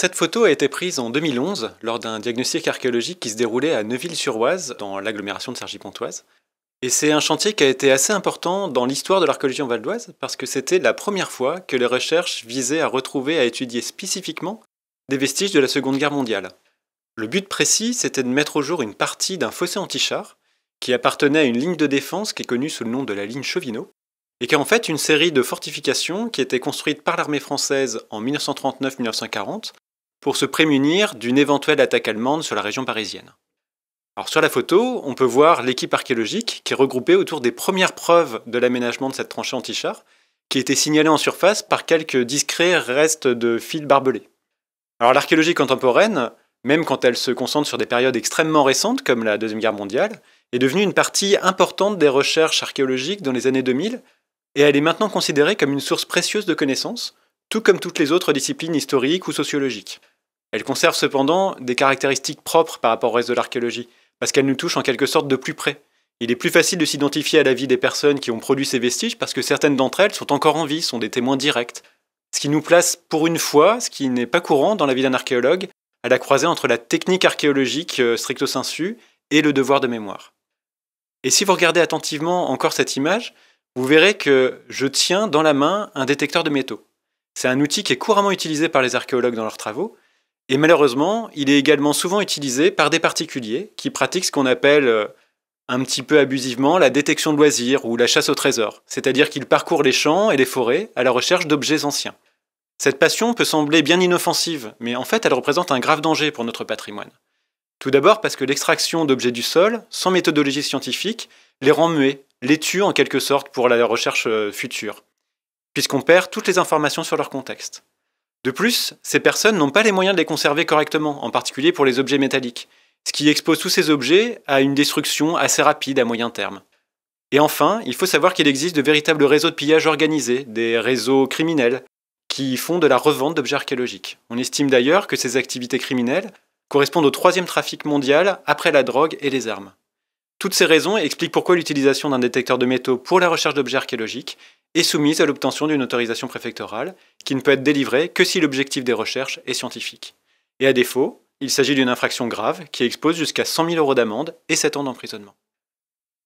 Cette photo a été prise en 2011 lors d'un diagnostic archéologique qui se déroulait à Neuville-sur-Oise, dans l'agglomération de Cergy-Pontoise. Et c'est un chantier qui a été assez important dans l'histoire de l'archéologie en Val d'Oise parce que c'était la première fois que les recherches visaient à retrouver, à étudier spécifiquement des vestiges de la Seconde Guerre mondiale. Le but précis, c'était de mettre au jour une partie d'un fossé anti-char qui appartenait à une ligne de défense qui est connue sous le nom de la ligne Chauvinot, et qui est en fait une série de fortifications qui étaient construites par l'armée française en 1939-1940 pour se prémunir d'une éventuelle attaque allemande sur la région parisienne. Alors sur la photo, on peut voir l'équipe archéologique qui est regroupée autour des premières preuves de l'aménagement de cette tranchée anti-char, qui était signalée en surface par quelques discrets restes de fils barbelés. Alors l'archéologie contemporaine, même quand elle se concentre sur des périodes extrêmement récentes comme la Deuxième Guerre mondiale, est devenue une partie importante des recherches archéologiques dans les années 2000, et elle est maintenant considérée comme une source précieuse de connaissances, tout comme toutes les autres disciplines historiques ou sociologiques. Elle conserve cependant des caractéristiques propres par rapport au reste de l'archéologie, parce qu'elle nous touche en quelque sorte de plus près. Il est plus facile de s'identifier à la vie des personnes qui ont produit ces vestiges parce que certaines d'entre elles sont encore en vie, sont des témoins directs. Ce qui nous place pour une fois, ce qui n'est pas courant dans la vie d'un archéologue, à la croisée entre la technique archéologique stricto sensu et le devoir de mémoire. Et si vous regardez attentivement encore cette image, vous verrez que je tiens dans la main un détecteur de métaux. C'est un outil qui est couramment utilisé par les archéologues dans leurs travaux, et malheureusement, il est également souvent utilisé par des particuliers qui pratiquent ce qu'on appelle un petit peu abusivement la détection de loisirs ou la chasse au trésor, c'est-à-dire qu'ils parcourent les champs et les forêts à la recherche d'objets anciens. Cette passion peut sembler bien inoffensive, mais en fait elle représente un grave danger pour notre patrimoine. Tout d'abord parce que l'extraction d'objets du sol, sans méthodologie scientifique, les rend muets, les tue en quelque sorte pour la recherche future, puisqu'on perd toutes les informations sur leur contexte. De plus, ces personnes n'ont pas les moyens de les conserver correctement, en particulier pour les objets métalliques, ce qui expose tous ces objets à une destruction assez rapide à moyen terme. Et enfin, il faut savoir qu'il existe de véritables réseaux de pillage organisés, des réseaux criminels, qui font de la revente d'objets archéologiques. On estime d'ailleurs que ces activités criminelles correspondent au troisième trafic mondial après la drogue et les armes. Toutes ces raisons expliquent pourquoi l'utilisation d'un détecteur de métaux pour la recherche d'objets archéologiques est soumise à l'obtention d'une autorisation préfectorale qui ne peut être délivrée que si l'objectif des recherches est scientifique. Et à défaut, il s'agit d'une infraction grave qui expose jusqu'à 100 000 € d'amende et 7 ans d'emprisonnement.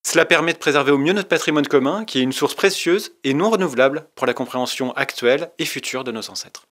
Cela permet de préserver au mieux notre patrimoine commun qui est une source précieuse et non renouvelable pour la compréhension actuelle et future de nos ancêtres.